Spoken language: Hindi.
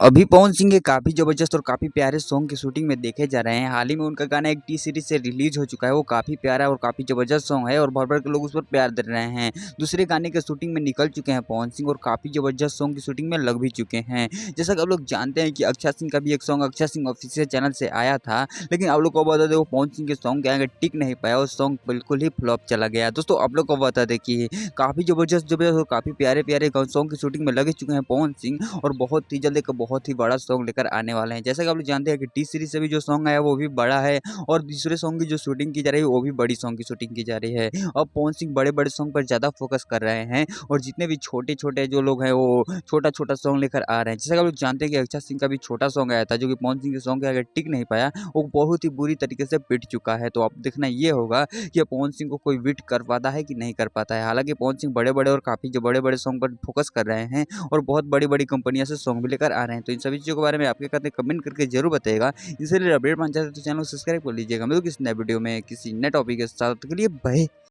अभी पवन सिंह के काफ़ी ज़बरदस्त और काफ़ी प्यारे सॉन्ग की शूटिंग में देखे जा रहे हैं। हाल ही में उनका गाना एक टी सीरीज़ से रिलीज़ हो चुका है। वो काफ़ी प्यारा और काफ़ी ज़बरदस्त सॉन्ग है और भर-भर के लोग उस पर प्यार दे रहे हैं। दूसरे गाने के शूटिंग में निकल चुके हैं पवन सिंह और काफ़ी ज़बरदस्त सॉन्ग की शूटिंग में लग भी चुके हैं। जैसा कि आप लोग जानते हैं कि अक्षय सिंह का भी एक song Akshay Singh official channel से आया था, लेकिन आप लोग को बता दें वो पवन सिंह के सॉन्ग के आगे टिक नहीं पाया। वो सॉन्ग बिल्कुल ही फ्लॉप चला गया। दोस्तों आप लोग को बता दें कि काफ़ी ज़बरदस्त और काफ़ी प्यारे-प्यारे सॉन्ग की शूटिंग में लगे चुके हैं पवन सिंह और बहुत ही जल्द एक बहुत ही बड़ा सॉन्ग लेकर आने वाले हैं। जैसा कि आप लोग जानते हैं कि टी सीरीज़ से भी जो सॉन्ग आया वो भी बड़ा है और दूसरे सॉन्ग की जो शूटिंग की जा रही है वो भी बड़ी सॉन्ग की शूटिंग की जा रही है। अब पवन सिंह बड़े-बड़े सॉन्ग पर ज़्यादा फोकस कर रहे हैं और जितने भी छोटे-छोटे जो लोग हैं वो छोटा-छोटा सॉन्ग लेकर आ रहे हैं। जैसा कि आप लोग जानते हैं कि अक्षय सिंह का भी छोटा सॉन्ग आया था जो कि पवन सिंह के सॉन्ग के आगे टिक नहीं पाया, वो बहुत ही बुरी तरीके से पिट चुका है। तो अब देखना ये होगा कि पवन सिंह को कोई हिट कर पाता है कि नहीं कर पाता है। हालाँकि पवन सिंह बड़े-बड़े और काफ़ी जो बड़े-बड़े सॉन्ग पर फोकस कर रहे हैं और बहुत बड़ी-बड़ी कंपनियों से सॉन्ग भी लेकर आ रहे हैं। तो इन सभी चीज़ों के बारे में आप क्या कहते हैं कमेंट करके ज़रूर बताइएगा। इससे रिलेटेड अपडेट पाना चाहते हैं तो चैनल को सब्सक्राइब कर लीजिएगा। मिलूँ किसी नए वीडियो में किसी नए टॉपिक के साथ, तब तक के लिए बाय।